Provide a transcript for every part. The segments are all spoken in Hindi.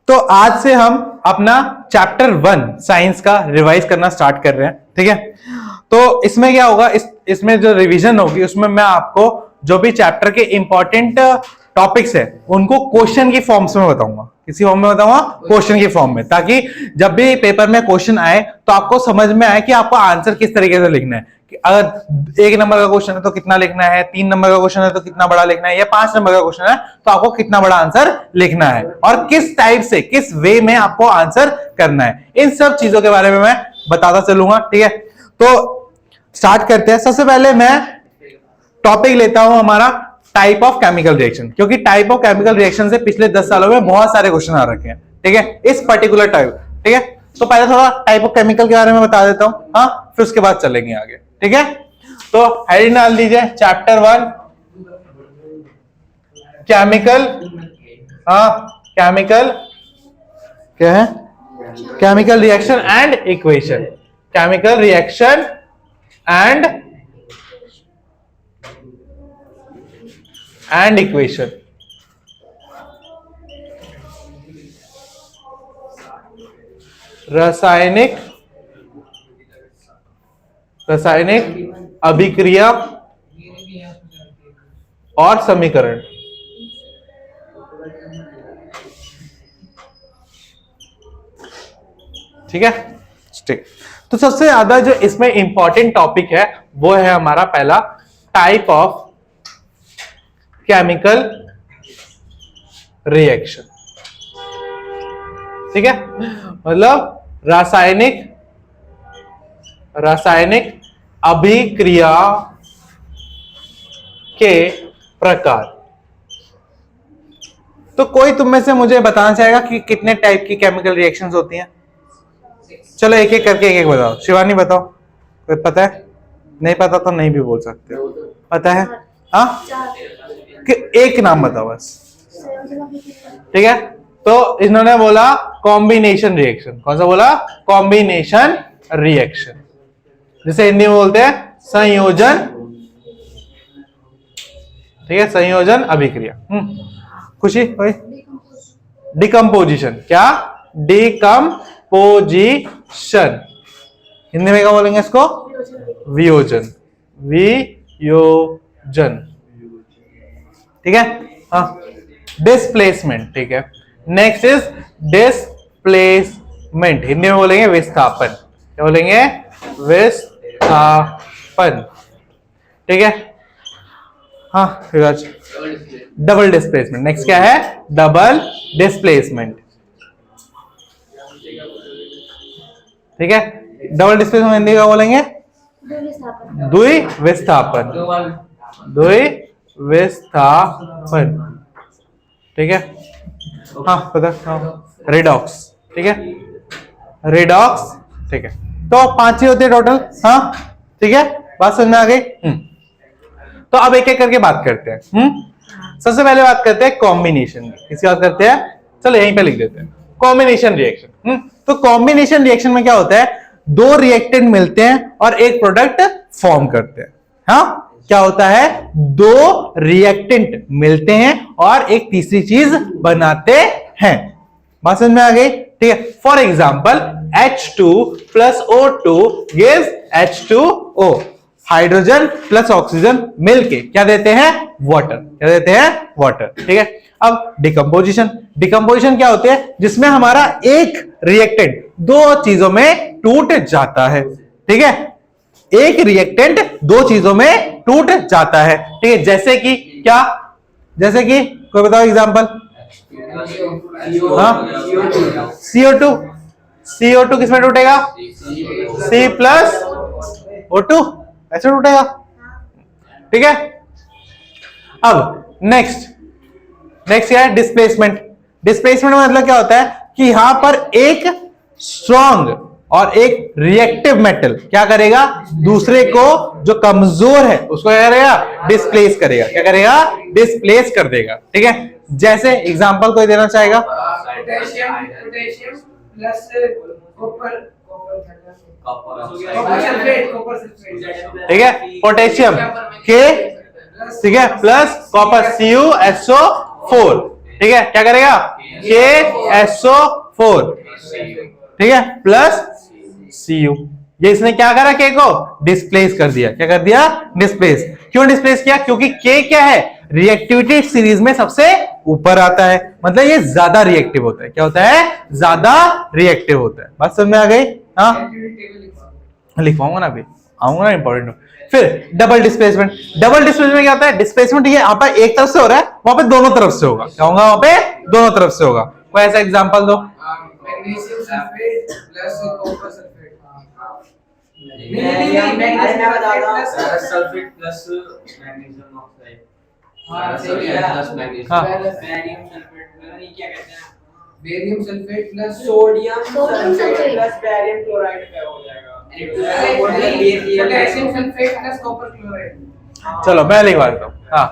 तो आज से हम अपना चैप्टर 1 साइंस का रिवाइज करना स्टार्ट कर रहे हैं, ठीक है। तो इसमें क्या होगा, इसमें जो रिवीजन होगी उसमें मैं आपको जो भी चैप्टर के इंपॉर्टेंट टॉपिक्स है उनको क्वेश्चन की फॉर्म्स में बताऊंगा। किसी फॉर्म में बताऊंगा? क्वेश्चन की फॉर्म में, ताकि जब भी पेपर में क्वेश्चन आए तो आपको समझ में आए कि आपको आंसर किस तरीके से लिखना है। कि अगर 1 नंबर का क्वेश्चन है तो कितना लिखना है, 3 नंबर का क्वेश्चन है तो कितना बड़ा लिखना है, या 5 नंबर का क्वेश्चन है तो आपको कितना बड़ा आंसर लिखना है, और किस टाइप से, किस वे में आपको आंसर करना है, इन सब चीजों के बारे में मैं बताता चलूंगा, ठीक है। तो स्टार्ट करते हैं। सबसे पहले मैं टॉपिक लेता हूं हमारा टाइप ऑफ केमिकल रिएक्शन, क्योंकि टाइप ऑफ केमिकल रिएक्शन से पिछले 10 सालों में बहुत सारे क्वेश्चन आ रखे हैं, ठीक है, इस पर्टिकुलर टाइप, ठीक है। तो पहले थोड़ा टाइप ऑफ केमिकल के बारे में बता देता हूं, हाँ, फिर उसके बाद चलेंगे आगे, ठीक है। तो हेडिंग डाल दीजिए, चैप्टर 1 केमिकल, हाँ, केमिकल क्या है, chemical reaction and equation, chemical reaction and equation. रासायनिक अभिक्रिया और समीकरण, ठीक है, ठीक। तो सबसे ज्यादा जो इसमें इंपॉर्टेंट टॉपिक है वो है हमारा पहला टाइप ऑफ केमिकल रिएक्शन, ठीक है, मतलब रासायनिक अभिक्रिया के प्रकार। तो कोई तुम में से मुझे बताना चाहेगा कि कितने टाइप की केमिकल रिएक्शंस होती हैं? चलो एक एक करके एक बताओ। शिवानी बताओ, कोई पता है? नहीं पता तो नहीं भी बोल सकते। पता है? हाँ, कि एक नाम बताओ बस, ठीक है। तो इन्होंने बोला कॉम्बिनेशन रिएक्शन। कौन सा बोला? कॉम्बिनेशन रिएक्शन, जिसे हिंदी में बोलते हैं संयोजन, ठीक है, संयोजन अभिक्रिया। खुशी भाई, डिकम्पोजिशन, क्या? डिकम्पोजिशन। हिंदी में क्या बोलेंगे इसको? वियोजन, वियोजन, ठीक है। हाँ, डिस्प्लेसमेंट, ठीक है। नेक्स्ट इज डिस्प्लेसमेंट, हिंदी में बोलेंगे विस्थापन। क्या बोलेंगे? विस्थापन, ठीक है। हाँ, डबल डिस्प्लेसमेंट। नेक्स्ट क्या है? डबल डिस्प्लेसमेंट, ठीक है। डबल डिस्प्लेसमेंट हिंदी का बोलेंगे द्विविस्थापन, द्विविस्थापन, ठीक है। हाँ, पता, हाँ, रिडॉक्स, ठीक है, रिडॉक्स, ठीक है। तो 5 ही होते हैं टोटल, हाँ, ठीक है, बात समझ में आ गई। तो अब एक एक करके बात करते हैं। सबसे पहले बात करते हैं कॉम्बिनेशन की। किसकी बात करते हैं? चलो यहीं पे लिख देते हैं, कॉम्बिनेशन रिएक्शन। तो कॉम्बिनेशन रिएक्शन में क्या होता है? 2 रिएक्टेंट मिलते हैं और एक प्रोडक्ट फॉर्म करते हैं। हाँ, क्या होता है? 2 रिएक्टेंट मिलते हैं और एक तीसरी चीज बनाते हैं। बात समझ में आ गई, ठीक है। For example H2 plus O2 gives H2O। Hydrogen plus oxygen मिलके क्या देते हैं? वाटर। क्या देते हैं? वाटर, ठीक है। अब डिकम्पोजिशन क्या होती है? जिसमें हमारा एक रिएक्टेंट 2 चीजों में टूट जाता है, ठीक है। एक रिएक्टेंट 2 चीजों में टूट जाता है, ठीक है। जैसे कि क्या? जैसे कि कोई बताओ एग्जांपल। हाँ, CO2 किसमें टूटेगा? C प्लस O2, ऐसे टूटेगा, ठीक है। अब नेक्स्ट क्या है? डिस्प्लेसमेंट मतलब क्या होता है कि यहां पर एक स्ट्रॉन्ग और एक रिएक्टिव मेटल क्या करेगा? दूसरे को, जो कमजोर है उसको क्या करेगा? डिस्प्लेस करेगा। क्या करेगा? डिस्प्लेस कर देगा, ठीक है। जैसे एग्जांपल कोई देना चाहेगा? पोटेशियम प्लस कॉपर, ठीक है, पोटेशियम के, ठीक है, प्लस कॉपर CuSO4, ठीक है, क्या करेगा? KSO4, ठीक है, प्लस Cu। ये इसने क्या करा, के को डिस्प्लेस कर दिया। क्या कर दिया, डिस्प्लेस। क्यों डिस्प्लेस किया, क्योंकि के क्या है, रिएक्टिविटी सीरीज में सबसे ऊपर आता है, मतलब ये ज्यादा रिएक्टिव होता है। क्या होता है, ज्यादा रिएक्टिव होता है। बात समझ में आ गई? हाँ, लिखवाऊंगा ना अभी, आऊंगा ना, इंपॉर्टेंट। फिर डबल डिस्प्लेसमेंट। डबल डिस्प्लेसमेंट क्या होता है, डिस्प्लेसमेंट ये यहाँ पर एक तरफ से हो रहा है, वहां पे दोनों तरफ से होगा। क्या होगा, वहां पे दोनों तरफ से होगा। कोई ऐसा एग्जांपल दो। Magnesium sulphate plus copper sulphate. Sulphate plus magnesium oxide. हाँ, सही है। Plus magnesium. हाँ। बेरियम सल्फेट नहीं, क्या कहते हैं, barium sulphate plus sodium sodium sulphate sulphate. Plus barium chloride का हो जाएगा। Potassium sulphate plus copper chloride. चलो मैं लिखवा देता हूँ। हाँ,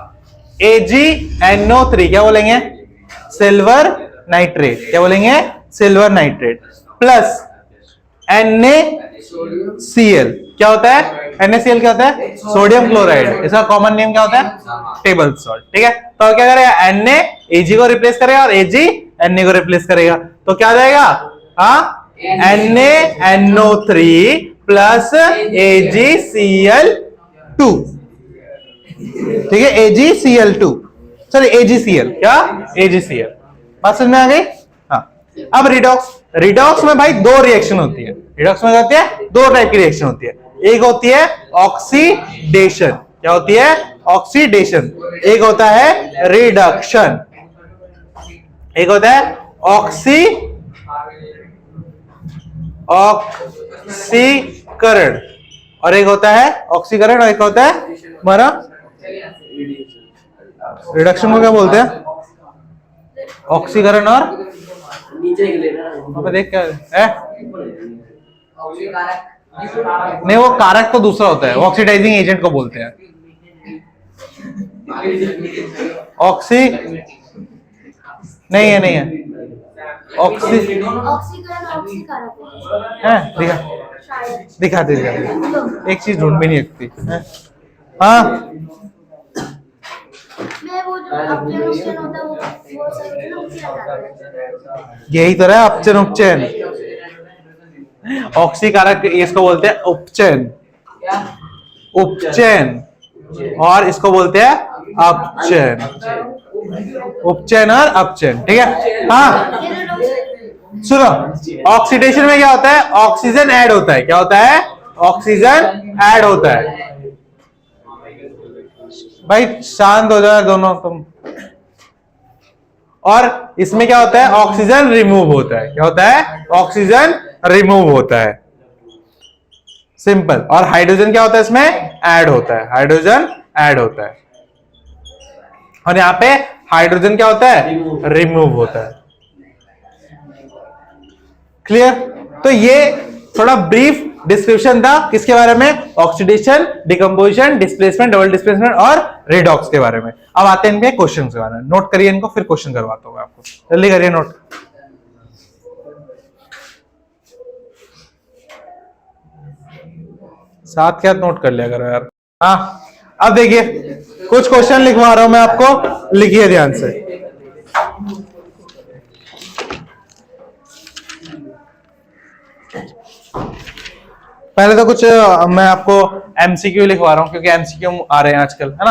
AgNO3 क्या बोलेंगे, सिल्वर नाइट्रेट। क्या बोलेंगे, सिल्वर नाइट्रेट, प्लस NaCl। क्या होता है, NaCl क्या होता है, सोडियम क्लोराइड। इसका कॉमन नेम क्या होता है, टेबल सॉल्ट। ठीक है, तो क्या करेगा, Na Ag को रिप्लेस करेगा और Ag Na को रिप्लेस करेगा, तो क्या आ जाएगा, हाँ, NaNO3 प्लस AgCl2। ठीक है, AgCl2, सॉरी AgCl, क्या, AgCl। बात समझ में आ गई? हाँ, अब रिडॉक्स। रिडॉक्स में भाई दो रिएक्शन होती है। रिडॉक्स में क्या होती है, दो टाइप की रिएक्शन होती है। एक होती है ऑक्सीडेशन। क्या होती है, ऑक्सीडेशन। एक होता है रिडक्शन। एक होता है ऑक्सीकरण और एक होता है ऑक्सीकरण और एक होता है हमारा रिडक्शन को क्या बोलते हैं, ऑक्सीकरण और नीचे ही लेना वहां पे देख क्या है, नहीं वो कारक तो दूसरा होता है, ऑक्सीडाइजिंग एजेंट को बोलते हैं। ऑक्सी नहीं है, नहीं है, ऑक्सी ऑक्सीकरण ऑक्सीकारक है। दिखा दिखाते एक चीज ढूंढ भी नहीं सकती। हाँ, मैं वो जो अपचन उपचन होता है वो सब ना उसी आता है। यही तो है अपचन उपचयन। ऑक्सीकारक इसको बोलते हैं उपचयन, उपचयन, और इसको बोलते हैं अपचयन। उपचयन और अपचयन, ठीक है। हाँ सुनो, ऑक्सीडेशन में क्या होता है, ऑक्सीजन ऐड होता है। क्या होता है, ऑक्सीजन ऐड होता है। भाई शांत हो जाओ दोनों तुम। और इसमें क्या होता है, ऑक्सीजन रिमूव होता है। क्या होता है, ऑक्सीजन रिमूव होता है, सिंपल। और हाइड्रोजन क्या होता है, इसमें ऐड होता है, हाइड्रोजन ऐड होता है। और यहां पे हाइड्रोजन क्या होता है, रिमूव होता है। क्लियर? तो ये थोड़ा ब्रीफ डिस्क्रिप्शन था किसके बारे में, oxidation, decomposition, displacement, double displacement और रेडॉक्स के बारे में। अब आते हैं इनके क्वेश्चन के बारे में। नोट करिए इनको, फिर क्वेश्चन करवाता हूं आपको। जल्दी करिए नोट। साथ क्या नोट कर लिया करो यार। हाँ, अब देखिए कुछ क्वेश्चन लिखवा रहा हूं मैं आपको, लिखिए ध्यान से। पहले तो कुछ मैं आपको एमसीक्यू लिखवा रहा हूं, क्योंकि एमसीक्यू आ रहे हैं आजकल, है ना।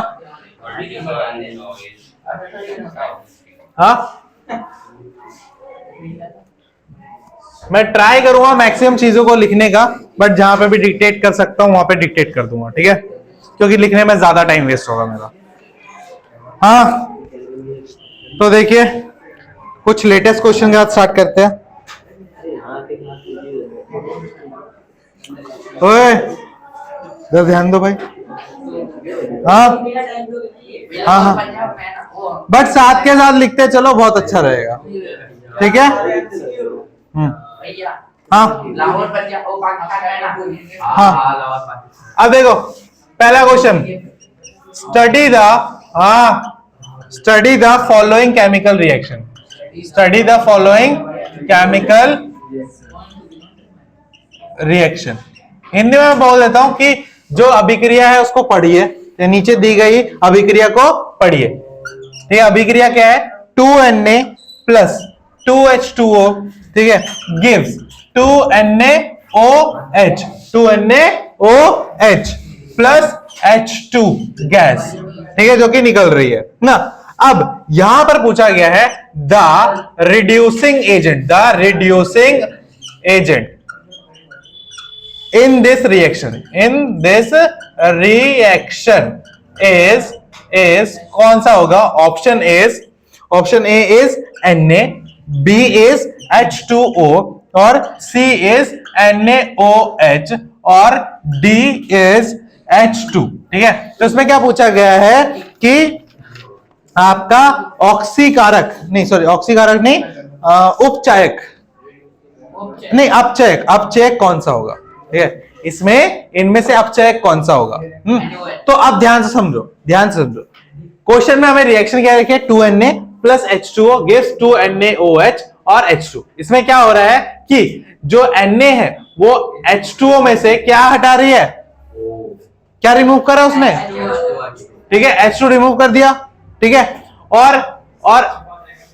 हाँ, मैं ट्राई करूंगा मैक्सिमम चीजों को लिखने का, बट जहां पे भी डिक्टेट कर सकता हूं वहां पे डिक्टेट कर दूंगा, ठीक है, क्योंकि लिखने में ज्यादा टाइम वेस्ट होगा मेरा। हाँ, तो देखिए कुछ लेटेस्ट क्वेश्चन के साथ स्टार्ट करते हैं। ओए इधर ध्यान दो भाई। हाँ हाँ हाँ, बट साथ के साथ लिखते चलो, बहुत अच्छा रहेगा, ठीक है। हाँ हाँ, अब देखो पहला question, study the following chemical reaction. Study the following chemical reaction. Hindi में मैं बोल देता हूं कि जो अभिक्रिया है उसको पढ़िए, नीचे दी गई अभिक्रिया को पढ़िए। ठीक है, अभिक्रिया क्या है, 2Na प्लस 2H2O, ठीक है, gives 2NaOH, 2NaOH plus H2 gas, ठीक है, जो कि निकल रही है ना। अब यहां पर पूछा गया है the reducing agent, in this reaction is कौन सा होगा? Option A is Na, B is H2O और C इज NaOH और D इज H2, ठीक है। तो इसमें क्या पूछा गया है कि आपका ऑक्सीकारक नहीं, उपचायक नहीं, अपचयक कौन सा होगा, ठीक है। इसमें इनमें से अपचयक कौन सा होगा? तो अब ध्यान से समझो। क्वेश्चन में हमें रिएक्शन क्या रखी है? 2Na plus H2O gives 2NaOH और H2। इसमें क्या हो रहा है कि जो Na है वो H2O में से क्या हटा रही है? क्या रिमूव करा उसने? ठीक है, H2 रिमूव कर दिया, ठीक है। और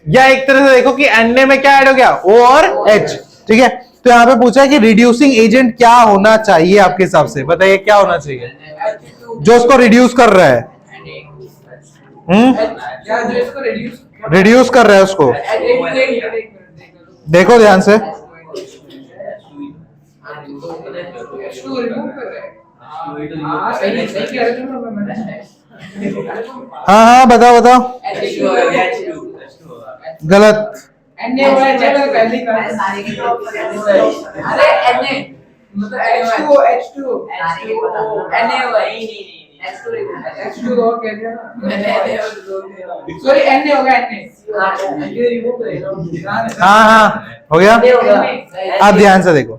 या एक तरह से देखो कि Na में क्या ऐड हो गया? O और H, ठीक है। तो यहां पे पूछा है कि रिड्यूसिंग एजेंट क्या होना चाहिए आपके हिसाब से? बताइए क्या होना चाहिए जो उसको रिड्यूस कर रहा है? जो इसको रिड्यूस कर रहा है उसको, देखो ध्यान से। हाँ बताओ गलत। हाँ हो गया। अब ध्यान से देखो,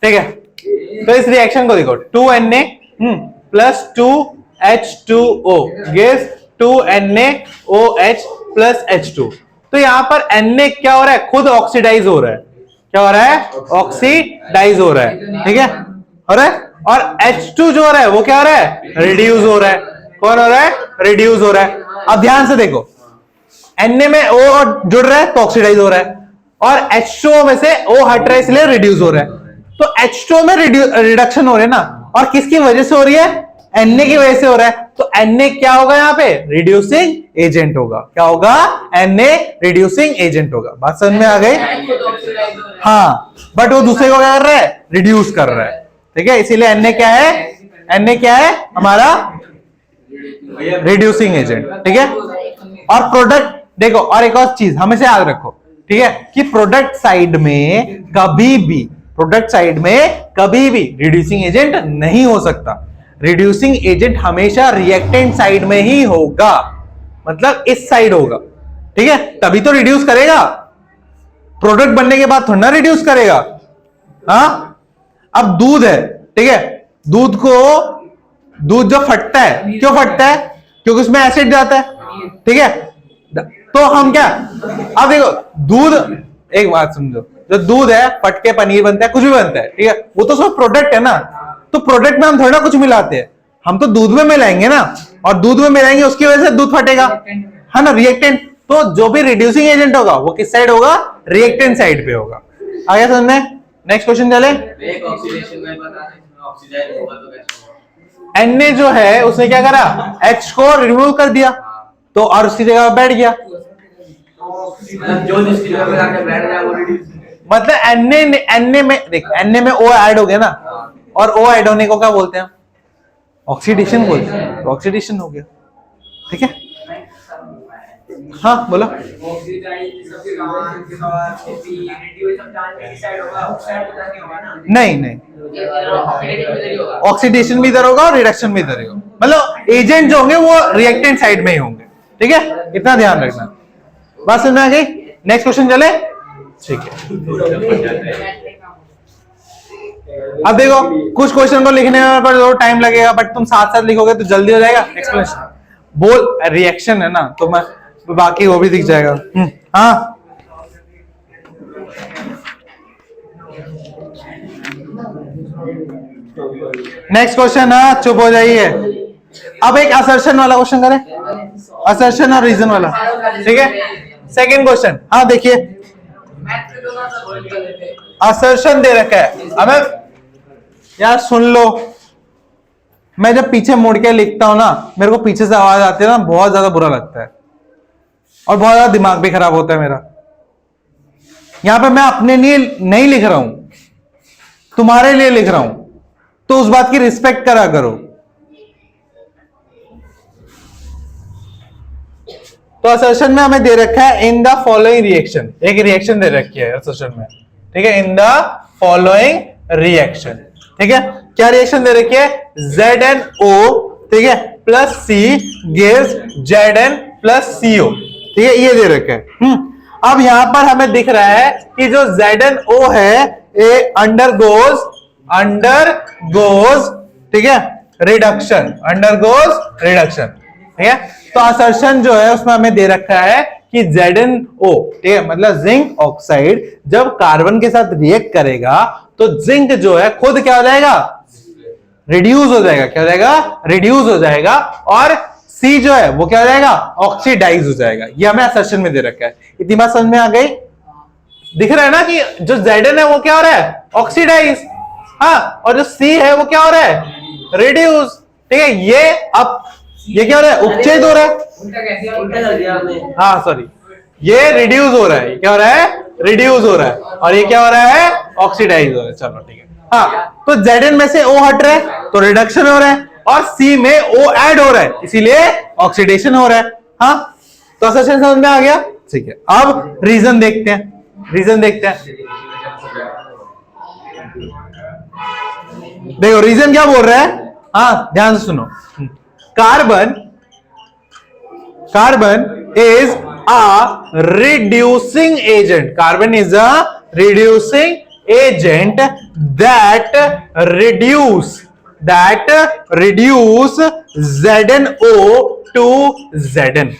ठीक है। तो इस रिएक्शन को देखो, 2Na plus 2H2O gives 2NaOH plus H2। तो यहां पर Na क्या हो रहा है? खुद ऑक्सीडाइज हो रहा है। क्या हो रहा है? ऑक्सीडाइज हो रहा है, ठीक है, हो रहा है। और H2 जो हो रहा है वो क्या हो रहा है? रिड्यूस हो रहा है। कौन हो रहा है? रिड्यूस हो रहा है। अब ध्यान से देखो, Na में O जुड़ रहा है तो ऑक्सीडाइज हो रहा है, और H2O में से O हट रहा है इसलिए रिड्यूस हो रहा है। तो H2O में रिडक्शन हो रही है ना, और किसकी वजह से हो रही है? Na की वजह से हो रहा है। तो Na क्या होगा? यहाँ पे रिड्यूसिंग एजेंट होगा। क्या होगा? Na रिड्यूसिंग एजेंट होगा। बात समझ में आ गई? हाँ, बट वो दूसरे को क्या कर रहा है? रिड्यूस कर रहा है, ठीक है। इसीलिए Na क्या है? हमारा रिड्यूसिंग एजेंट, ठीक है। और प्रोडक्ट देखो, और एक और चीज हमेशा याद रखो, ठीक है, कि प्रोडक्ट साइड में कभी भी रिड्यूसिंग एजेंट नहीं हो सकता। रिड्यूसिंग एजेंट हमेशा रिएक्टेंट साइड में ही होगा, मतलब इस साइड होगा, ठीक है, तभी तो रिड्यूस करेगा। प्रोडक्ट बनने के बाद थोड़ा ना रिड्यूस करेगा। हाँ, अब दूध है, ठीक है, दूध जो फटता है, क्यों फटता है? क्योंकि उसमें एसिड जाता है, ठीक है। तो हम क्या, अब देखो दूध, एक बात समझो, जो दूध है फट के पनीर बनता है, कुछ भी बनता है, ठीक है, वो तो सब प्रोडक्ट है ना। तो प्रोडक्ट में हम थोड़ा ना कुछ मिलाते हैं, हम तो दूध में मिलाएंगे ना, और दूध में मिलाएंगे उसकी वजह से दूध फटेगा, है ना, रिएक्टेंट। तो जो भी रिड्यूसिंग एजेंट होगा वो किस साइड होगा? रिएक्टेंट साइड पे होगा। आगे समझ में? नेक्स्ट क्वेश्चन चले। Na जो है उसने क्या करा? H को रिमूव कर दिया, तो और उसकी जगह बैठ गया, जो जिसकी जगह पे जाके बैठ गया वो रिड्यूस। मतलब Na में देख, Na में O ऐड हो गया ना, और O ऐड होने को क्या बोलते हैं? ऑक्सीडेशन बोलते हैं। तो ऑक्सीडेशन हो गया, ठीक है। हाँ बोलो। नहीं, ऑक्सीडेशन भी इधर होगा और रिडक्शन भी इधर ही होगा, मतलब एजेंट जो होंगे वो रिएक्टेंट साइड में ही होंगे, ठीक है, इतना ध्यान रखना। बात समझ में आ गई? नेक्स्ट क्वेश्चन चले, ठीक है। अब देखो, कुछ क्वेश्चन को लिखने में पर थोड़ा टाइम लगेगा, बट तुम साथ साथ लिखोगे तो जल्दी हो जाएगा। एक्सप्लेनेशन बोल, रिएक्शन है ना, तो मैं बाकी वो भी दिख जाएगा। हाँ नेक्स्ट क्वेश्चन। हाँ चुप हो जाइए। अब एक असर्शन वाला क्वेश्चन करें, असर्शन और रीजन वाला, ठीक है। सेकंड क्वेश्चन, हाँ देखिए मैथ के दोनों से बोल के लेते। असर्शन दे रखा है। अब यार सुन लो, मैं जब पीछे मुड़ के लिखता हूं ना, मेरे को पीछे से आवाज आती है ना, बहुत ज्यादा बुरा लगता है और बहुत ज्यादा दिमाग भी खराब होता है मेरा। यहां पे मैं अपने लिए नहीं लिख रहा हूं, तुम्हारे लिए लिख रहा हूं, तो उस बात की रिस्पेक्ट करा करो। तो असर्शन में हमें दे रखा है इन द फॉलोइंग रिएक्शन, एक रिएक्शन दे रखी है असर्शन में, ठीक है, इन द फॉलोइंग रिएक्शन, ठीक है। क्या रिएक्शन दे रखी है? ZnO, ठीक है, plus C gives Zn plus CO, ठीक है, ये दे रखा है। अब यहां पर हमें दिख रहा है कि जो ZnO है ये अंडरगोज, ठीक है, रिडक्शन, ठीक है। तो असर्शन जो है उसमें हमें दे रखा है कि ZnO, ठीक है, मतलब जिंक ऑक्साइड जब कार्बन के साथ रिएक्ट करेगा तो जिंक जो है खुद क्या हो जाएगा? रिड्यूस हो जाएगा। क्या हो जाएगा? रिड्यूस हो जाएगा। और C जो है वो क्या हो जाएगा? ऑक्सीडाइज हो जाएगा। ये हमें असर्शन में दे रखा है। इतनी बात समझ में आ गई? दिख रहा है ना कि जो Zn है वो क्या हो रहा है? ऑक्सीडाइज, हाँ, और जो C है वो क्या हो रहा है? रिड्यूस, ठीक है। ये क्या हो रहा है? उपचेद हो रहा है। उल्टा कैसे उल्टा कर दिया आपने। हाँ सॉरी, ये रिड्यूस हो रहा है। क्या हो रहा है? रिड्यूस हो रहा है। और ये क्या हो रहा है? ऑक्सीडाइज हो रहा है। चलो ठीक है। हाँ, तो Zn में से O हट रहा है तो रिडक्शन हो रहा है, और C में O ऐड हो रहा है इसीलिए ऑक्सीडेशन हो रहा है। हाँ, तो असर्शन समझ में आ गया? ठीक है। अब रीजन देखते हैं, देखो रीजन क्या बोल रहा है। हाँ, ध्यान से सुनो। Carbon is a reducing agent, carbon is a reducing agent that reduce ZnO to Zn।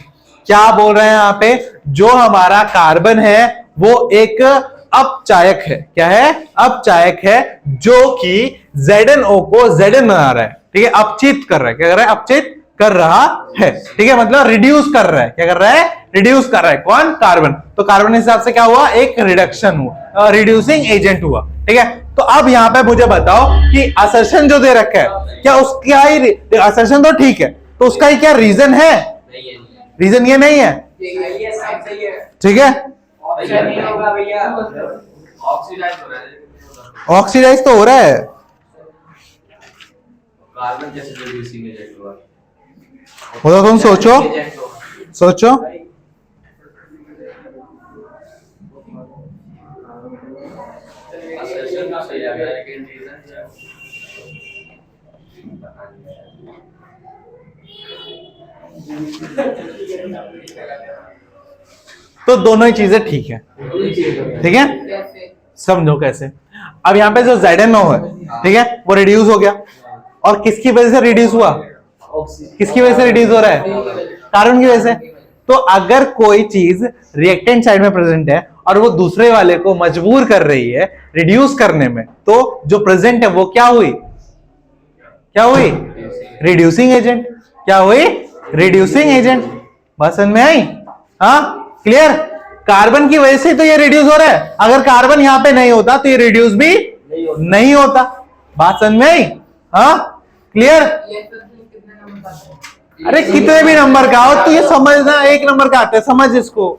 क्या बोल रहे हैं यहां पे? जो हमारा कार्बन है वो एक अपचायक है। क्या है? अपचायक है, जो कि ZnO को Zn बना रहा है, ठीक है, अपचित कर रहा है। क्या कर रहा है? अपचित कर रहा है, ठीक है, मतलब रिड्यूस कर रहा है। क्या कर रहा है? रिड्यूस कर रहा है। कौन? कार्बन। तो कार्बन के हिसाब से क्या हुआ? एक रिडक्शन हुआ, रिड्यूसिंग एजेंट हुआ, ठीक है। तो अब यहां पे मुझे बताओ कि असर्शन जो दे रखा है, क्या उसका ही असर्शन तो ठीक है, तो उसका ही क्या रीजन है? रीजन ये नहीं है, ये साइड सही है। ठीक है। ऑप्शन नहीं होगा भैया। ऑक्सीडाइज हो रहा है। ऑक्सीडाइज तो हो रहा है। कार्बन जैसे रिड्यूसिंग एजेंट हुआ। वो तो तुम सोचो, सोचो। असर्शन का सही आ गया, लेकिन रीजन तो दोनों ही चीजें ठीक है, ठीक है। कैसे? समझो कैसे। अब यहाँ पे जो ZnO है, ठीक है, वो रिड्यूस हो गया। और किसकी वजह से रिड्यूस हुआ? किसकी वजह से रिड्यूस हो रहा है? कार्बन की वजह से। तो अगर कोई चीज रिएक्टेंट साइड में प्रेजेंट है और वो दूसरे वाले को मजबूर कर रही है रिड्यूस करने में, तो जो प्रेजेंट है वो क्या हुई? क्या हुई? Reducing agent. क्या हुई? Reducing agent. बात समझ में आई? हाँ, क्लियर। कार्बन की वजह से तो ये रिड्यूस हो रहा है, अगर कार्बन यहां पे नहीं होता तो ये रिड्यूस भी नहीं होता। बात समझ में आई? हाँ, क्लियर। ये तो कितने नंबर का है? अरे कितने भी नंबर का हो तो ये समझना, एक नंबर का आता है, समझ इसको,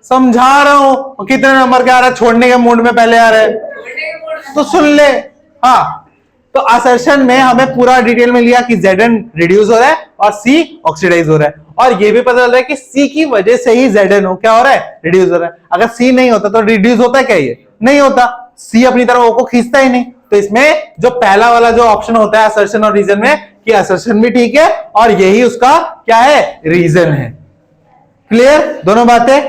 समझा रहा हूं। कितने नंबर का आ रहा है? छोड़ने के मूड में पहले आ रहा है छोड़ने के मोड में। तो सुन ले। हाँ, तो असर्शन में हमें पूरा डिटेल में लिया कि Zn रिड्यूस हो रहा है और C ऑक्सीडाइज हो रहा है, और ये भी पता चल रहा है कि C की वजह से ही ZnO क्या हो रहा है? रिड्यूस हो रहा है। अगर C नहीं होता तो रिड्यूस होता है क्या? ये नहीं होता। C अपनी तरफ O को खींचता ही नहीं। तो इसमें जो पहला वाला जो ऑप्शन होता है असर्शन और रीजन में, कि असर्शन भी ठीक है और यही उसका क्या है? रीजन है। क्लियर दोनों बातें?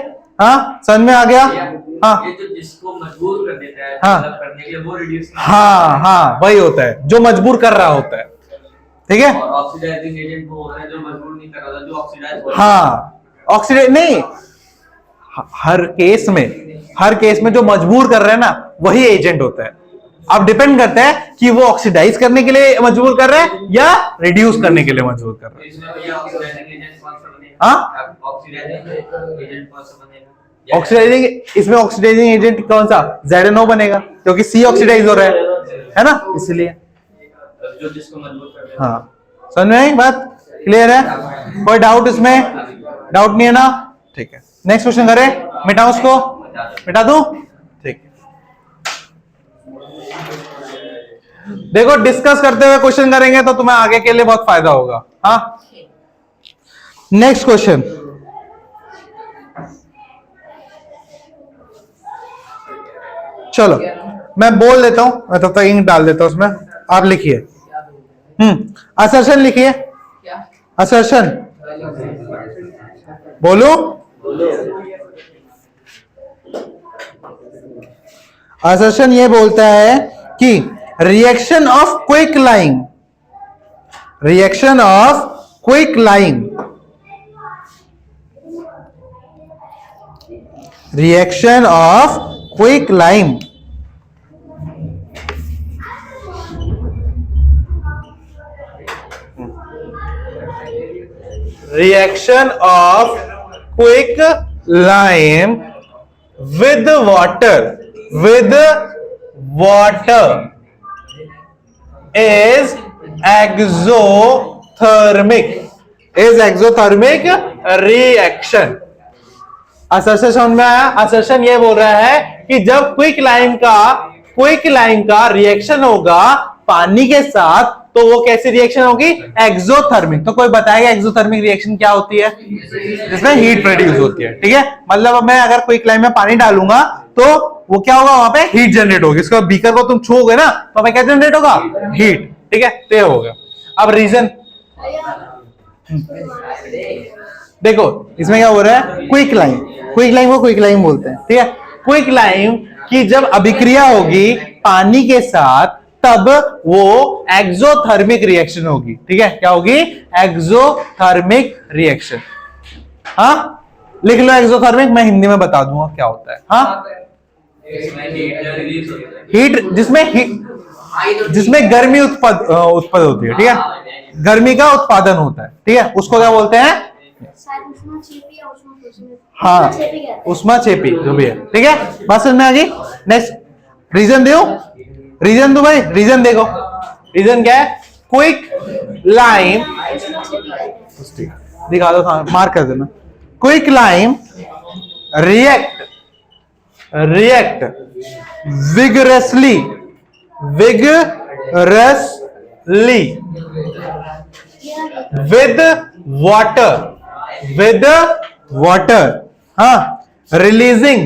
हाँ, समझ में आ गया? हाँ, ये जो जिसको मजबूर कर देता है हाँ, मतलब करने के लिए, वो रिड्यूस। हाँ हाँ, वही होता है जो मजबूर कर रहा होता है, ठीक है। और ऑक्सीडाइजिंग एजेंट वो होता है जो मजबूर नहीं कर रहा था, जो ऑक्सीडाइज हो रहा है। हाँ, ऑक्सीडाइज नहीं, हर केस में जो मजबूर कर रहा है ना वही एजेंट होता है। अब डिपेंड करता है कि वो ऑक्सीडाइज करने के लिए मजबूर कर रहा है या रिड्यूस करने के लिए मजबूर कर रहा है। इसमें भैया ऑक्सीडाइजिंग एजेंट कौन सा बनेगा? हाँ ऑक्सीडाइजिंग एजेंट कौन सा बनेगा? ऑक्सीडाइजिंग, इसमें ऑक्सीडाइजिंग एजेंट कौन सा? ZNO बनेगा, क्योंकि C ऑक्सीडाइज हो रहा है ना, इसलिए। जो जिसको मजबूत कर देगा। हाँ समझ में आई बात? क्लियर है? कोई डाउट इसमें? डाउट नहीं है ना? ठीक है, नेक्स्ट क्वेश्चन करें। मिटाऊं उसको? मिटा दूं? ठीक है, देखो डिस्कस करते हुए क्वेश्चन करेंगे तो तुम्हें आगे के लिए बहुत फायदा होगा। हाँ नेक्स्ट क्वेश्चन, चलो मैं बोल देता हूं, मैं तब तक इंक डाल देता हूं उसमें, आप लिखिए। असर्शन लिखिए, असर्शन बोलो। असर्शन ये बोलता है कि reaction of quick lime, reaction of quick lime, reaction of quick lime reaction of quick lime with water is exothermic reaction। Assertion समझ में आया? असर्शन ये बोल रहा है कि जब क्विक लाइम का रिएक्शन होगा पानी के साथ तो वो कैसी रिएक्शन होगी? एक्सोथर्मिक। तो कोई बताएगा एक्सोथर्मिक रिएक्शन क्या होती है? जिसमें हीट प्रोड्यूस होती है। ठीक है, मतलब मैं अगर क्विक लाइम में पानी डालूंगा तो वो क्या होगा? वहां पे हीट जनरेट होगी। इसको बीकर को तुम छूओगे ना तो वहां क्या जनरेट होगा? हीट। ठीक है, तो ये हो गया। अब रीजन देखो, इसमें क्या हो रहा है? क्विक लाइम को क्विक लाइम बोलते हैं। ठीक है, क्विक लाइम की जब अभिक्रिया होगी पानी के साथ तब वो एक्सोथर्मिक रिएक्शन होगी। ठीक है, क्या होगी? Exothermic reaction. हाँ लिख लो एक्सोथर्मिक, मैं हिंदी में बता दूंगा क्या होता है। हाँ हीट, जिसमें गर्मी उत्पन्न होती है। ठीक है, गर्मी का उत्पादन होता है। ठीक है, उसको क्या बोलते हैं? हाँ उष्माक्षेपी जो भी है। ठीक है, बात समझ में आ गई? नेक्स्ट रीजन दो, रीजन दो भाई, रीजन देखो। रीजन क्या है? क्विक लाइम, दिखा दो, मार्क कर देना। Quick lime react vigorously with water, हाँ releasing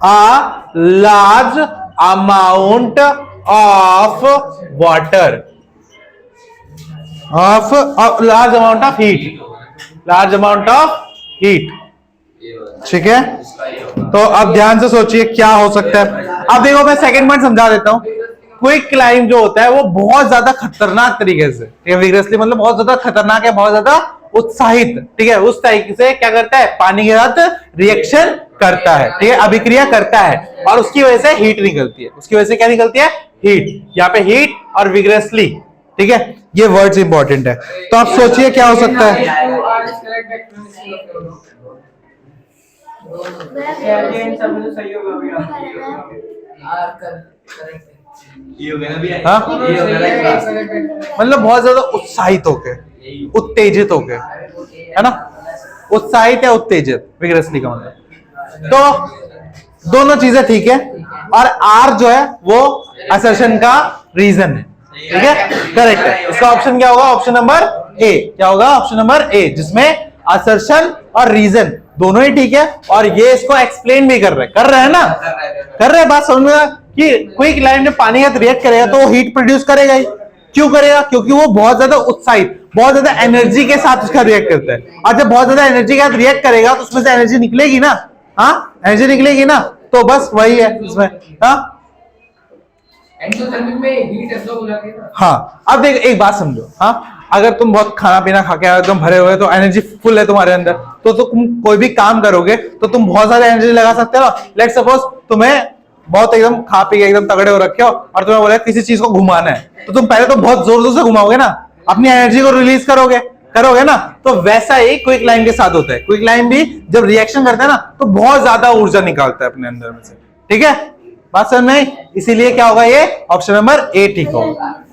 a large amount of water, large amount of heat। ठीक है, तो अब ध्यान से सोचिए क्या हो सकता है। अब देखो मैं सेकंड पॉइंट समझा देता हूं। क्विक लाइम जो होता है वो बहुत ज्यादा खतरनाक तरीके से, ठीक है, विग्रसली मतलब बहुत ज्यादा खतरनाक है, बहुत ज्यादा उत्साहित, ठीक है, उस तरीके से क्या करता है? पानी के साथ रिएक्शन करता है। ठीक है, अभिक्रिया करता है और उसकी वजह से हीट निकलती है। उसकी वजह से क्या निकलती है? हीट। यहाँ पे हीट और विग्रसली, ठीक है, ये वर्ड्स इंपॉर्टेंट है। तो आप सोचिए क्या हो सकता है? हाँ? मतलब बहुत ज्यादा उत्साहित होके, उत्तेजित होके, है ना? उत्साहित या उत्तेजित, विग्रसली का मतलब। तो दोनों चीजें ठीक है, और आर जो है वो असर्शन का रीजन है। ठीक है, करेक्ट है। इसका ऑप्शन क्या होगा? ऑप्शन नंबर ए। क्या होगा? ऑप्शन नंबर ए, जिसमें असर्शन और रीजन दोनों ही ठीक है, और ये इसको एक्सप्लेन भी कर रहे हैं ना, कर रहे हैं। बात समझ में कि क्विक लाइम में पानी का रिएक्ट करेगा तो वो हीट प्रोड्यूस करेगा ही। क्यों करेगा? क्योंकि वो बहुत ज्यादा उत्साहित, बहुत ज्यादा एनर्जी के साथ उसका रिएक्ट करता है, और जब बहुत ज्यादा एनर्जी के साथ रिएक्ट करेगा तो उसमें से एनर्जी निकलेगी ना। हाँ एनर्जी निकलेगी ना, तो बस वही है इसमें। हाँ एक्सोथर्मिक में हीट एब्सॉर्ब हो जाती है ना। हाँ, अब देख एक बात समझो। हाँ, अगर तुम बहुत खाना पीना खा के एकदम भरे हुए तो एनर्जी फुल है तुम्हारे अंदर, तो तुम कोई भी काम करोगे तो तुम बहुत ज्यादा एनर्जी लगा सकते हो। लेट्स सपोज तुम्हें बहुत एकदम खा पी के एकदम तगड़े हो रखे हो और तुम्हें बोला किसी चीज को घुमाना है, तो तुम पहले तो बहुत जोर जोर से घुमाओगे ना, अपनी एनर्जी को रिलीज करोगे ना, तो वैसा ही क्विकलाइम के साथ होता है। क्विकलाइम भी जब रिएक्शन करता है ना तो बहुत ज्यादा ऊर्जा निकालता है अपने अंदर में से। ठीक है, बात समझ में आई? इसीलिए क्या होगा, ये ऑप्शन नंबर ए ठीक होगा।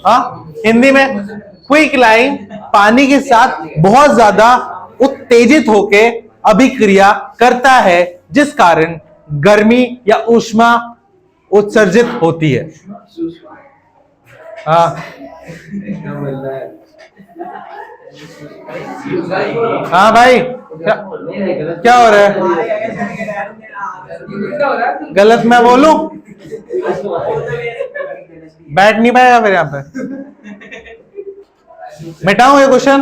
हाँ, हिंदी में क्विकलाइम पानी के साथ बहुत ज्यादा उत्तेजित होके अभिक्रिया करता है, जिस कारण गर्मी या ऊष्मा उत्सर्जित होती है। हाँ हाँ भाई, क्या हो रहा है? गलत मैं बोलूं? बैठ नहीं पाएगा फिर यहां पे। मिटाऊं ये क्वेश्चन?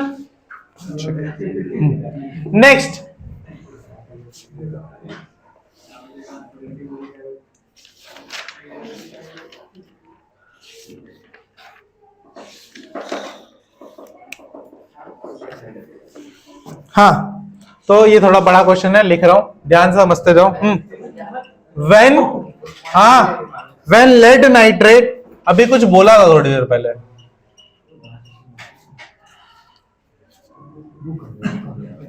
नेक्स्ट, हाँ, तो ये थोड़ा बड़ा क्वेश्चन है, लिख रहा हूं, ध्यान से समझते जाओ। व्हेन लेड नाइट्रेट, अभी कुछ बोला था थोड़ी देर पहले।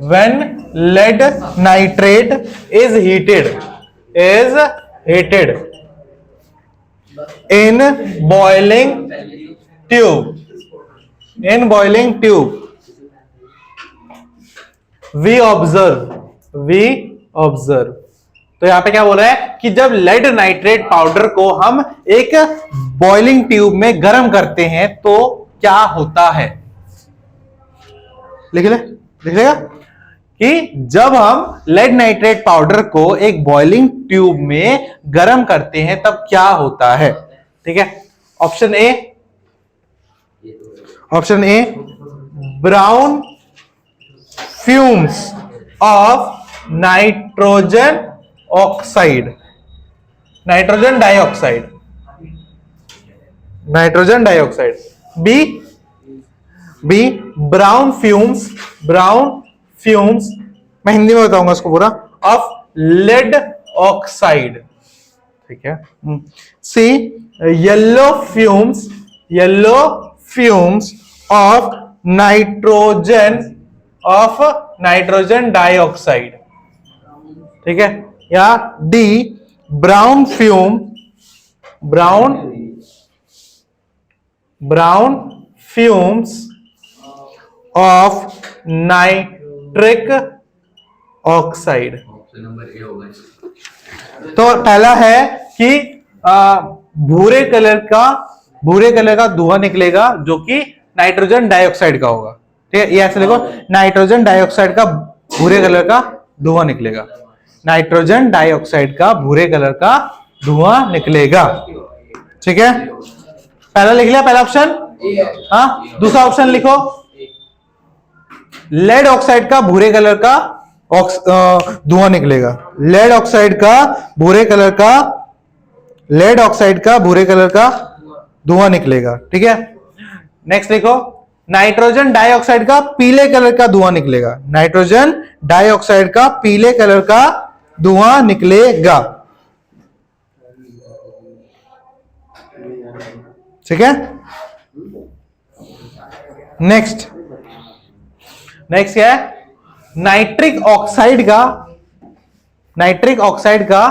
When lead nitrate is heated in boiling tube, we observe. तो यहां पे क्या बोल रहा है कि जब लेड नाइट्रेट पाउडर को हम एक बॉइलिंग ट्यूब में गर्म करते हैं तो क्या होता है। लिख लेगा कि जब हम लेड नाइट्रेट पाउडर को एक बॉइलिंग ट्यूब में गर्म करते हैं तब क्या होता है। ठीक है, option a brown fumes of nitrogen dioxide. B brown fumes, मैं हिंदी में बताऊंगा इसको पूरा, ऑफ लेड ऑक्साइड। ठीक है। C yellow fumes of nitrogen dioxide. ठीक है, या D brown fumes of nitric oxide. Option number A होगा। तो पहला है कि भूरे कलर का धुआं निकलेगा जो कि नाइट्रोजन डाइऑक्साइड का होगा। ठीक है, ये ऐसे देखो, नाइट्रोजन डाइऑक्साइड का भूरे कलर का धुआं निकलेगा, नाइट्रोजन डाइऑक्साइड का भूरे कलर का धुआं निकलेगा। ठीक है, पहला लिख लिया, पहला ऑप्शन। हाँ, दूसरा ऑप्शन लिखो, लेड ऑक्साइड का भूरे कलर का धुआं निकलेगा, लेड ऑक्साइड का भूरे कलर का धुआं निकलेगा। ठीक है, नेक्स्ट लिखो, नाइट्रोजन डाइऑक्साइड का पीले कलर का धुआं निकलेगा, नाइट्रोजन डाइऑक्साइड का पीले कलर का धुआं निकलेगा। ठीक है, नेक्स्ट क्या है, नाइट्रिक ऑक्साइड का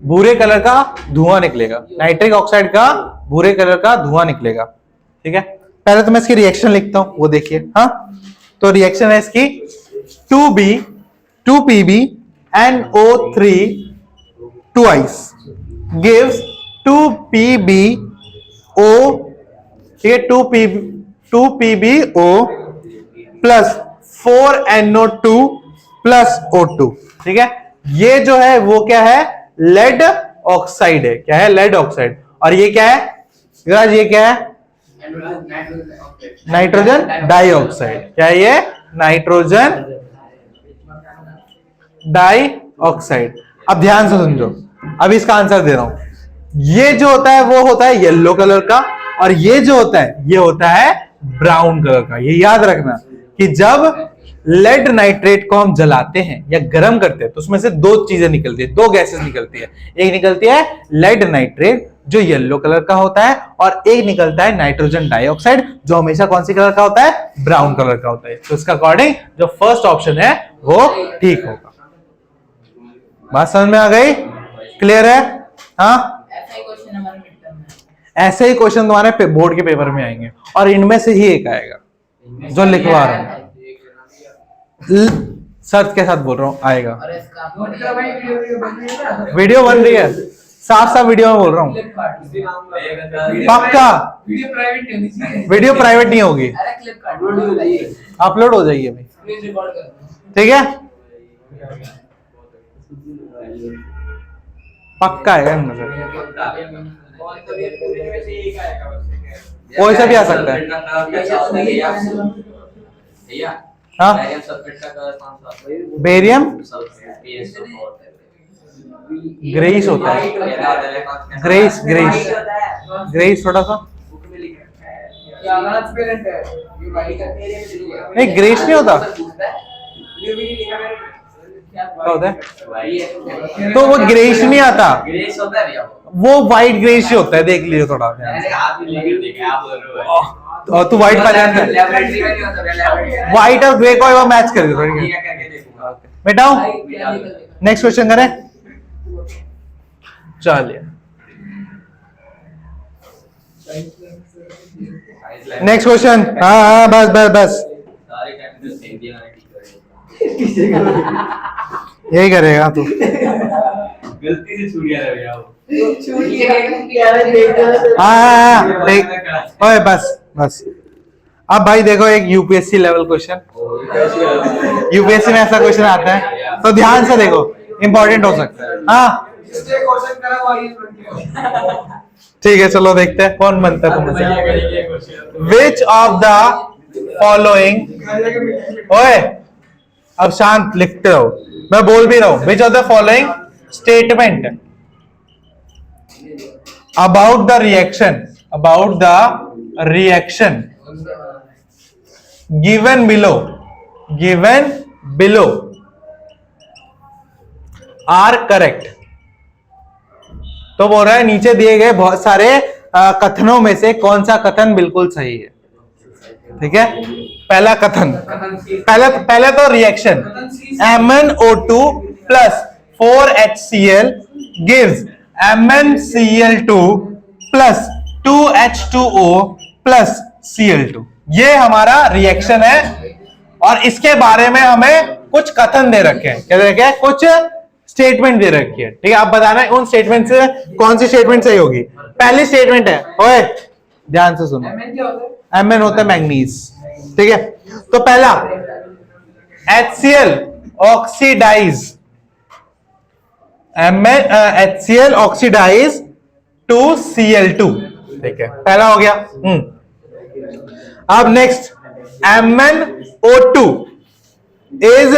भूरे कलर का धुआं निकलेगा, नाइट्रिक ऑक्साइड का भूरे कलर का धुआं निकलेगा। ठीक है, पहले तो मैं इसकी रिएक्शन लिखता हूं, वो देखिए। हाँ, तो रिएक्शन है इसकी 2PbNO3 twice gives 2PbO, ठीक है, 2PbO plus 4NO2 plus O2। ठीक है, ये जो है वो क्या है, लेड ऑक्साइड है। क्या है, लेड ऑक्साइड। और ये क्या है युवराज, ये क्या है, नाइट्रोजन डाइऑक्साइड। क्या है ये, नाइट्रोजन डाइऑक्साइड। अब ध्यान से समझो, अब इसका आंसर दे रहा हूं। ये जो होता है वो होता है येलो कलर का, और ये जो होता है ये होता है ब्राउन कलर का। ये याद रखना कि जब लेड नाइट्रेट को हम जलाते हैं या गर्म करते हैं तो उसमें से दो चीजें निकलती है, दो गैसेस निकलती है। एक निकलती है लेड नाइट्रेट, जो येलो कलर का होता है, और एक निकलता है नाइट्रोजन डाइऑक्साइड जो हमेशा कौन सी कलर का होता है, ब्राउन कलर का होता है। तो इसका अकॉर्डिंग जो फर्स्ट ऑप्शन है वो ठीक होगा। बात समझ में आ गई, क्लियर है? हाँ, ऐसे ही क्वेश्चन तुम्हारे बोर्ड के पेपर में आएंगे और इनमें से ही एक आएगा जो लिखवा रहा हूं, सर्च के साथ बोल रहा हूं, आएगा। वीडियो बन रही है, साफ साफ वीडियो में बोल रहा हूँ, पक्का। वीडियो प्राइवेट नहीं होनी चाहिए। वीडियो प्राइवेट नहीं होगी, अपलोड हो जाएगी अभी, ठीक है? पक्का है कोई सा भी आ सकता है। हाँ, बेरियम ग्रेइश होता है, ग्रेइश ग्रेइश ग्रेइश थोड़ा सा नहीं, ग्रेइश नहीं होता, क्या होता है? तो वो ग्रेइश नहीं आता, वो व्हाइट ग्रेइश होता है, देख लीजिए थोड़ा। और तू व्हाइट पहचान कर, व्हाइट और ग्रे को मैच कर दो बेटा। नेक्स्ट क्वेश्चन करें, चलिए नेक्स्ट क्वेश्चन। हाँ हाँ, बस बस बस यही करेगा तू, गलती से छूट गया भैया वो। हाँ, ओए बस बस। अब भाई देखो, एक यूपीएससी लेवल क्वेश्चन, यूपीएससी में ऐसा क्वेश्चन आता है तो ध्यान से देखो, इंपॉर्टेंट हो सकता है। हाँ ठीक है, चलो देखते हैं कौन बनता है तुमसे। विच ऑफ द फॉलोइंग, ओए अब शांत लिखते रहो, मैं बोल भी रहा हूं। Which of the following statement about the reaction given below are correct. तो बोल रहा है नीचे दिए गए बहुत सारे कथनों में से कौन सा कथन बिल्कुल सही है, ठीक है? पहला कथन, पहले तो reaction MnO2 plus 4HCl gives MnCl2 plus 2H2O plus Cl2। ये हमारा रिएक्शन है और इसके बारे में हमें कुछ कथन दे रखे हैं। क्या दे रखे हैं? कुछ स्टेटमेंट दे रखी है, ठीक है? आप बताना है उन स्टेटमेंट से कौन सी स्टेटमेंट सही होगी। पहली स्टेटमेंट है, ओए ध्यान से सुनो, Mn होता है मैंगनीज, ठीक है? तो पहला HCl oxidise, HCl oxidise to Cl2, ठीक है? पहला हो गया। अब next MnO2 is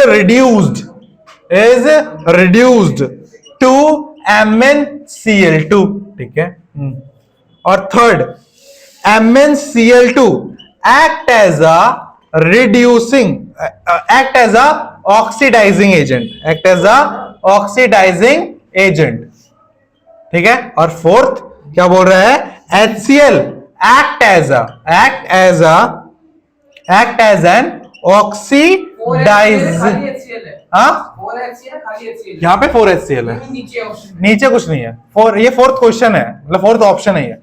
reduced to MnCl2, ठीक है? और third MnCl2 act as a oxidizing agent, ठीक है? और फोर्थ क्या बोल रहा है? HCl act as an oxidizing, हाँ यहाँ पे 4HCl है, नीचे कुछ नहीं है। ये फोर्थ क्वेश्चन है, मतलब फोर्थ ऑप्शन है, ये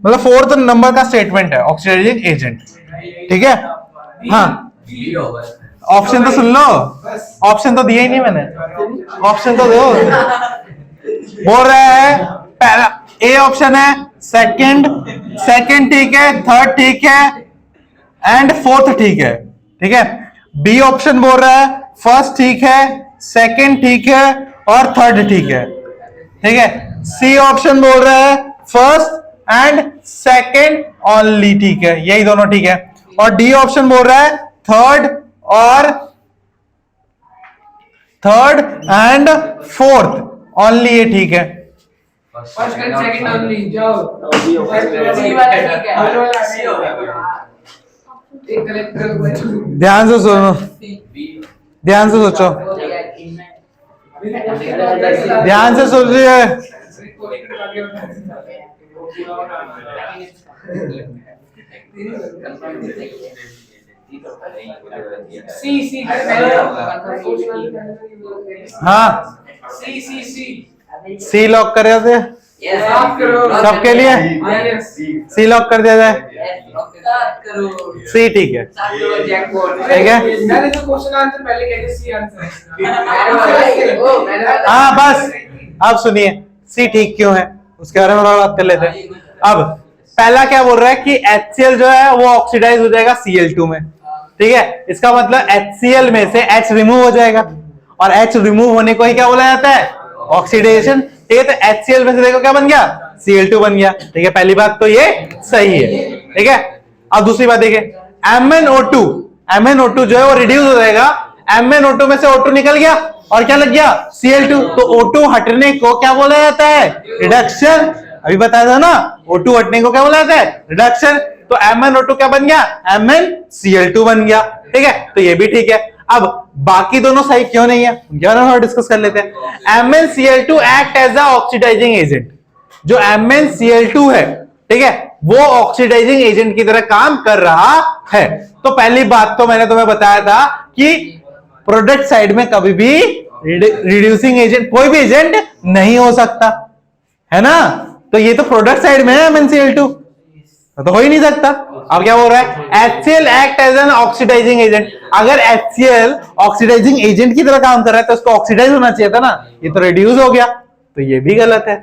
मतलब फोर्थ नंबर का स्टेटमेंट है, ऑक्सीडाइजिंग एजेंट, ठीक है? हाँ, ऑप्शन तो सुन लो, ऑप्शन तो दिया ही नहीं मैंने, ऑप्शन तो दो। बोल रहा है पहला ए ऑप्शन है, सेकंड ठीक है, थर्ड ठीक है एंड फोर्थ ठीक है, ठीक है? बी ऑप्शन बोल रहा है फर्स्ट ठीक है, सेकंड ठीक है और थर्ड ठीक है, ठीक है? सी ऑप्शन बोल रहा है फर्स्ट एंड सेकंड ओनली, ठीक है? यही दोनों ठीक है। और डी ऑप्शन बोल रहा है थर्ड एंड फोर्थ ओनली, ये ठीक है? फर्स्ट एंड सेकंड ओनली, जाओ ध्यान से सुनो, ध्यान से सोचो, ध्यान से सोचिए। सी हाँ सी सी लॉक कर रहे थे सबके लिए सी लॉक कर दिया जाए सी ठीक है ठीक है मैंने तो क्वेश्चन आंसर पहले कह दिया सी आंसर हाँ बस अब सुनिए सी ठीक क्यों है उसके बारे में थोड़ा बात कर लेते हैं। अब पहला क्या बोल रहा है कि HCl जो है वो ऑक्सीडाइज हो जाएगा Cl2 में, ठीक है। इसका मतलब HCl में से H रिमूव हो जाएगा और H रिमूव होने को ही क्या बोला जाता है, ऑक्सीडेशन, ठीक है। तो HCl में से देखो क्या बन गया, Cl2 बन गया, ठीक है। पहली बात तो ये सही है, ठीक है। अब दूसरी बात देखिए, MnO2 जो है वो रिड्यूस हो जाएगा, MnO2 में से O2 निकल गया और क्या लग गया, Cl2। तो O2 हटने को क्या बोला जाता है, रिडक्शन। अभी बताया था ना, O2 हटने को क्या बोला जाता है, रिडक्शन। तो MnO2 क्या बन गया, MnCl2 बन गया, ठीक है। तो ये भी ठीक है। अब बाकी दोनों सही क्यों नहीं है, उनके बारे में डिस्कस कर लेते हैं। MnCl2 act as a oxidising agent. जो MnCl2 है, ठीक है, वो ऑक्सीडाइजिंग एजेंट की तरह काम कर रहा है। तो पहली बात तो मैंने तुम्हें बताया था कि प्रोडक्ट साइड में कभी भी रिड्यूसिंग एजेंट, कोई भी एजेंट नहीं हो सकता, है ना। तो ये तो प्रोडक्ट साइड में है MnCl2, तो हो ही नहीं सकता। अब क्या बोल रहा है, HCl act as an oxidising agent. अगर HCl ऑक्सीडाइजिंग एजेंट की तरह काम कर रहा है तो उसको ऑक्सीडाइज होना चाहिए था ना, ये तो रिड्यूस हो गया, तो ये भी गलत है,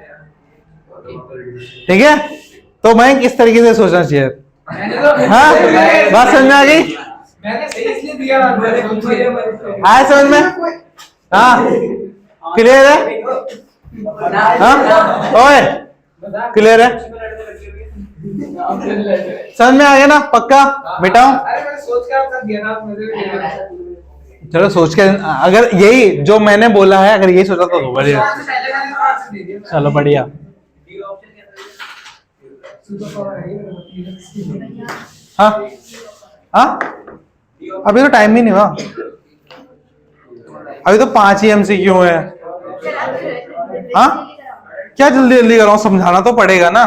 ठीक है। तो मैं किस तरीके से सोचना चाहिए, हाँ बात समझ में आ गई, मैंने सही इसलिए दिया आया समझ में, हाँ क्लियर है, हाँ ओए क्लियर है, समझ में आ गया ना, पक्का मिटाऊं। अरे मैंने सोच के आपका दिया ना, मुझे चलो सोच के, अगर यही जो मैंने बोला है अगर यही सोचा तो बढ़िया, पहले मैंने आंसर दे दिया। चलो बढ़िया। हाँ हाँ अभी तो टाइम ही नहीं हुआ, अभी तो 5 ही MCQ है। हाँ क्या जल्दी जल्दी कर रहा हूँ, समझाना तो पड़ेगा ना।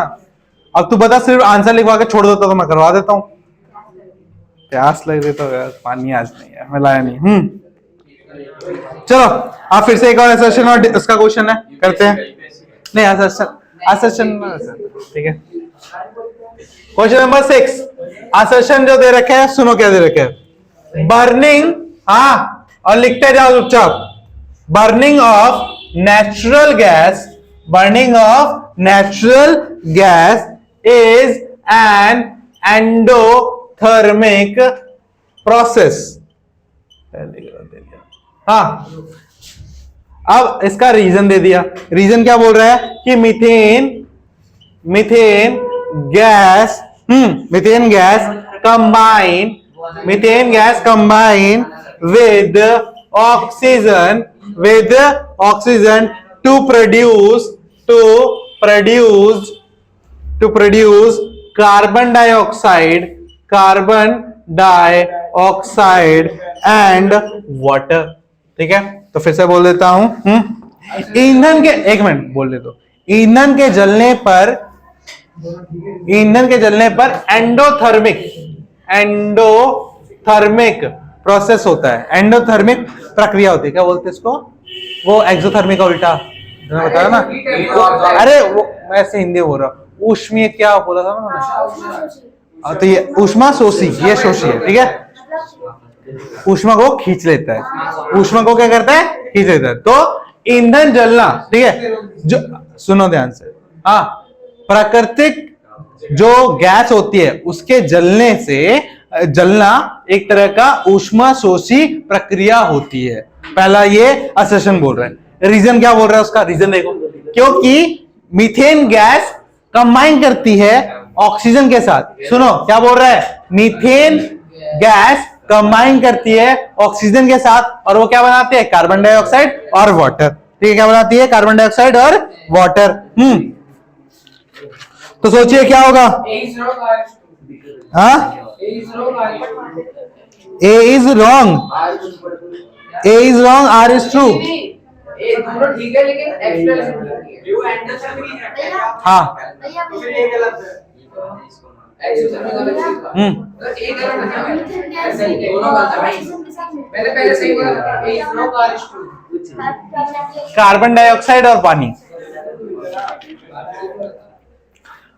अब तू बता, सिर्फ आंसर लिखवा के छोड़ देता तो मैं करवा देता हूँ। प्यास लग रही तो यार, पानी आज नहीं है, मैं लाया नहीं। चलो आप फिर से एक और असर्शन और उसका क्वेश्चन है करते हैं, नहीं असर्शन ठीक है। क्वेश्चन नंबर 6, असर्शन जो दे रखे हैं, सुनो क्या दे रखे हैं, बर्निंग, हाँ और लिखते जाओ चुपचाप, burning of natural gas, burning of natural gas is an endothermic process। हाँ अब इसका रीजन दे दिया, रीजन क्या बोल रहा है कि methane gas combine with oxygen to produce carbon dioxide and water, ठीक है। तो फिर से बोल देता हूं, ईंधन के, एक मिनट बोल दे दो, ईंधन के जलने पर एंडोथर्मिक प्रोसेस होता है, एंडोथर्मिक प्रक्रिया होती है, क्या बोलते हैं इसको, वो एक्सोथर्मिक का उल्टा बताया ना, अरे वो मैं ऐसे हिंदी बोल रहा हूँ, ऊष्मीय क्या बोला था ना, तो ये ऊष्मा शोषी, ये शोषी है, ठीक है। ऊष्मा को खींच लेता है, ऊष्मा को क्या करता है, खींच लेता है। तो ईंधन जलना, ठीक है, जो सुनो ध्यान से, हाँ प्राकृतिक जो गैस होती है उसके जलना एक तरह का ऊष्मा शोषी प्रक्रिया होती है। पहला ये असर्शन बोल रहा है। रीजन क्या बोल रहा है, उसका रीजन देखो, क्योंकि मीथेन गैस कंबाइन करती है ऑक्सीजन के साथ। सुनो क्या बोल रहा है, मीथेन गैस कंबाइन करती है ऑक्सीजन के साथ और वो क्या बनाती है, कार्बन डाइऑक्साइड और वाटर, ठीक है। क्या बनाती है, कार्बन डाइऑक्साइड और वाटर। तो सोचिए क्या होगा, हाँ A is wrong, R is true, ए दोनों ठीक है लेकिन एक्सप्लेनेशन ठीक है। व्यू एंडरसन भी नहीं रखा है क्या? हाँ भैया फिर ये गलत है। एक्सप्लेनेशन में गलत चीज था। तो एक गलत है ऐसा ही दोनों गलत है भाई। पहले सही बोला A is no car is true. Carbon dioxide और पानी।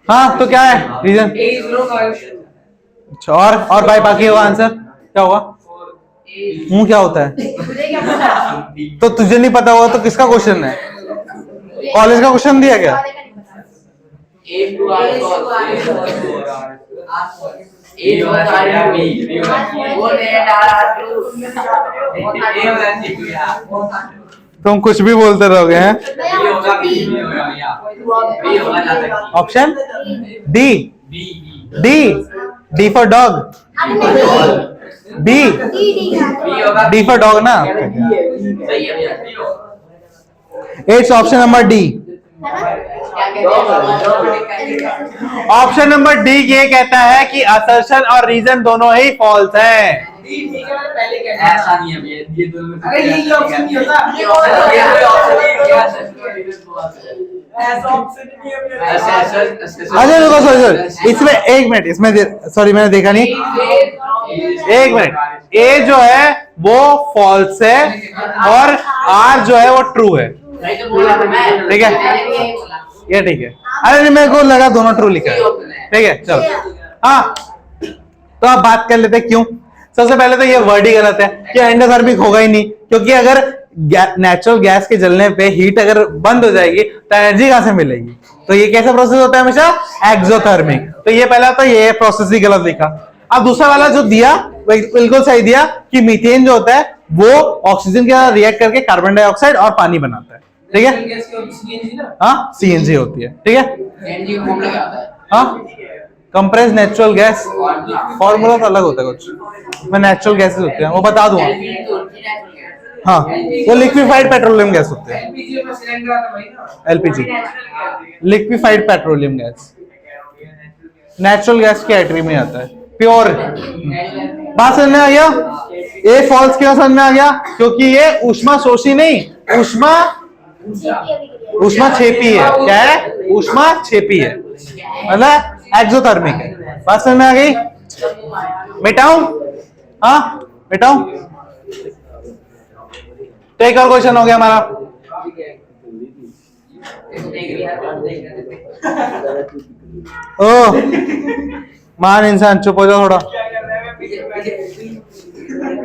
हाँ तो क्या है reason? A is no car is true. अच्छा और भाई बाकी होगा आंसर क्या होगा? मुंह क्या होता है? मुझे क्या पता? तो तुझे नहीं पता होगा तो किसका क्वेश्चन है? कॉलेज का क्वेश्चन दिया क्या? ए टू आर ए होगा या बी वो नेट आर टू ए होगा जी यार। तुम कुछ भी बोलते रहोगे हैं। बी होगा बी होगा भैया। बी होगा ज्यादा। Option D. B D for dog. B B होगा। डी फॉर डॉग ना। सही है भैया बी होगा। It's option number D. Option number D ये कहता है कि असर्शन और रीजन दोनों ही फॉल्स हैं। ठीक है पहले क्या ऐसा नहीं है भैया ये दोनों में। अरे ये ऑप्शन नहीं होता। ये ऑप्शन ऐसा ऑप्शन नहीं है भैया। अरे रुको सॉरी इसमें एक मिनट इसमें सॉरी मैंने देखा नहीं। एक मिनट ए जो है वो फॉल्स है और आर जो है वो ट्रू है। ठीक है ये ठीक है। अरे नहीं मेरे को लगा दोनों ट्रू लिखा है। ठीक है चलो हाँ तो आप बात कर लेते हैं क्यों। सबसे पहले तो ये वर्ड ही गलत है कि एंडोथर्मिक होगा ही नहीं क्योंकि अगर नेचुरल गैस के जलने पे हीट अगर बंद हो जाएगी तो एनर्जी कहां से मिलेगी। तो ये कैसा प्रोसेस होता है हमेशा एक्सोथर्मिक। तो ये पहला तो ये प्रोसेस ही गलत लिखा। अब दूसरा वाला जो दिया बिल्कुल सही दिया कि मीथेन जो होता है वो ऑक्सीजन के साथ रिएक्ट करके कार्बन डाइऑक्साइड और पानी बनाता है। ठीक है गैस की सीएनजी ना। हाँ सीएनजी होती है। ठीक है एनजी को फॉर्मूला क्या आता है? हाँ कंप्रेस नेचुरल गैस फॉर्मूला तो अलग होता है कुछ। मैं नेचुरल गैसेस होते हैं वो बता दूंगा। हाँ वो लिक्विफाइड पेट्रोलियम गैस होते हैं। एलपीजी में सिलेंडर आता भाई ना। LPG liquefied petroleum gas natural gas की कैटेगरी में आता है। प्योर बात समझ में आ गया। ए फॉल्स क्यों समझ में आ गया क्योंकि ये ऊष्मा शोषी नहीं ऊष्मा छेपी है। क्या है? ऊष्मा छेपी है मतलब एक्सोथर्मिक है। बात समझ में आ गई? मिटाऊं? हाँ मिटाऊं। तो एक और क्वेश्चन हो गया हमारा। ओ मान इंसान चुप हो जाओ थोड़ा।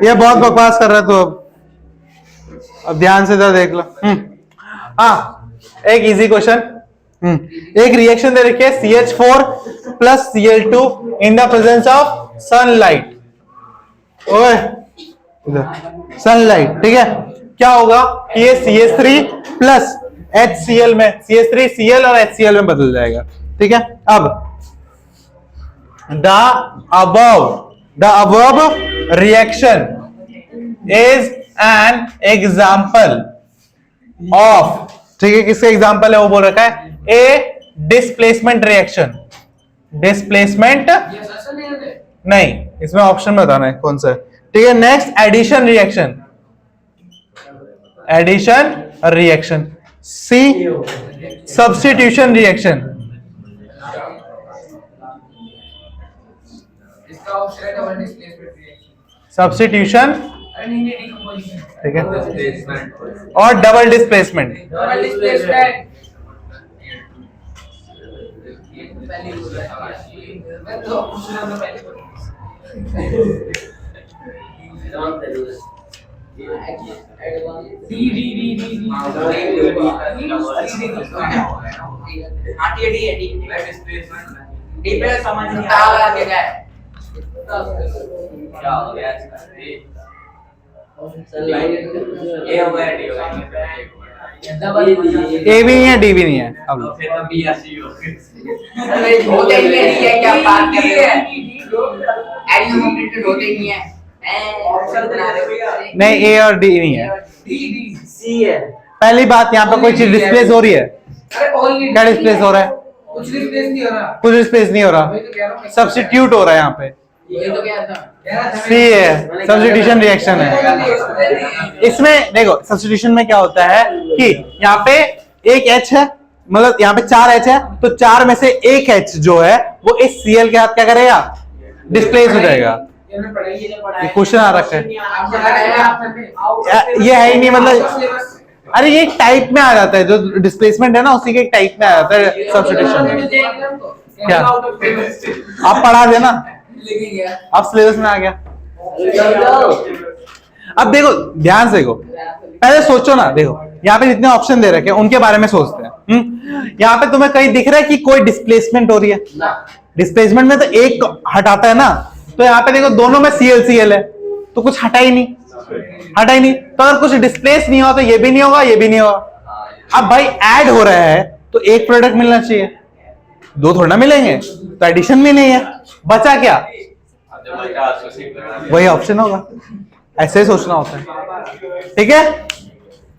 ये बहुत बकवास कर रहा है तो अब ध्यान से देख लो। हाँ एक इजी क्वेश्चन। एक रिएक्शन दे रखी है CH4 plus Cl2 in the presence of sunlight. ओए सनलाइट ठीक है क्या होगा कि ये CH3 प्लस HCl में CH3 Cl और HCl में बदल जाएगा। ठीक है अब the above reaction is an example of ठीक है किसका एग्जांपल है वो बोल रखा है ए डिस्प्लेसमेंट रिएक्शन। डिस्प्लेसमेंट नहीं इसमें ऑप्शन में बताना है कौन सा है। ठीक है next addition reaction. Addition reaction. C substitution reaction. इसका ऑप्शन है डबल डिस्प्लेसमेंट रिएक्शन। सब्स्टिट्यूशन ठीक है और डबल डिस्प्लेसमेंट। डबल डिस्प्लेसमेंट मैं तो पूछ रहा था ए भी नहीं है डी भी नहीं है। अब लो। फिर तो बी या सी हो होते ही नहीं है क्या बात कर रहे हैं एडिशन कंप्लीटेड होते ही नहीं है ऑप्शन बना रहे भैया नहीं ए और डी नहीं है। डी डी सी है। पहली बात यहाँ पे कोई चीज डिस्प्लेस हो रही है। अरे ओनली क्या डिस्प्लेस हो रहा है? कुछ डिस्प्लेस नहीं हो रहा कुछ डिस्प्लेस नहीं हो रहा वही तो कह रहा हूँ सब्स्टिट्यूट हो रहा है यहाँ पे। ये तो क्या था सी है, सब्स्टिट्यूशन रिएक्शन है। इसमें देखो सब्स्टिट्यूशन में क्या होता है कि यहाँ पे एक H है, मतलब यहाँ पे 4 H है, तो 4 में से एक H जो है वो इस Cl के साथ क्या करेगा, डिस्प्लेस हो जाएगा। ये क्वेश्चन आ रखा है, ये है ही नहीं, मतलब अरे ये एक टाइप में आ जाता है, जो डिस्प्लेसमेंट है ना उसी के एक टाइप में आ जाता है सब्स्टिट्यूशन। क्या आप पढ़ा देना, अब सिलेबस में आ गया। अब देखो ध्यान से देखो, पहले सोचो ना, देखो यहाँ पे जितने ऑप्शन दे रखे हैं उनके बारे में सोचते हैं। यहाँ पे तुम्हें कहीं दिख रहा है कि कोई डिस्प्लेसमेंट हो रही है? डिस्प्लेसमेंट में तो एक हटाता है ना, तो यहाँ पे देखो दोनों में CL है, तो कुछ हटा ही नहीं, तो अगर कुछ डिस्प्लेस नहीं हुआ तो ये भी नहीं होगा, ये भी नहीं होगा। अब भाई ऐड हो रहा है तो एक प्रोडक्ट मिलना चाहिए, दो थोड़ा ना मिलेंगे, तो एडिशन भी नहीं है, बचा क्या? वही ऑप्शन होगा। ऐसे ही सोचना होता है, ठीक है?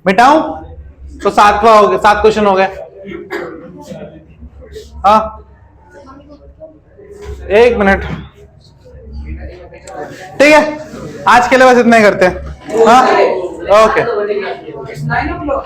मिटाऊं तो 7वां हो गया, 7 क्वेश्चन हो गए। हाँ 1 मिनट, ठीक है, आज के लिए बस इतना ही करते हैं। हाँ ओके। It's 9 o'clock.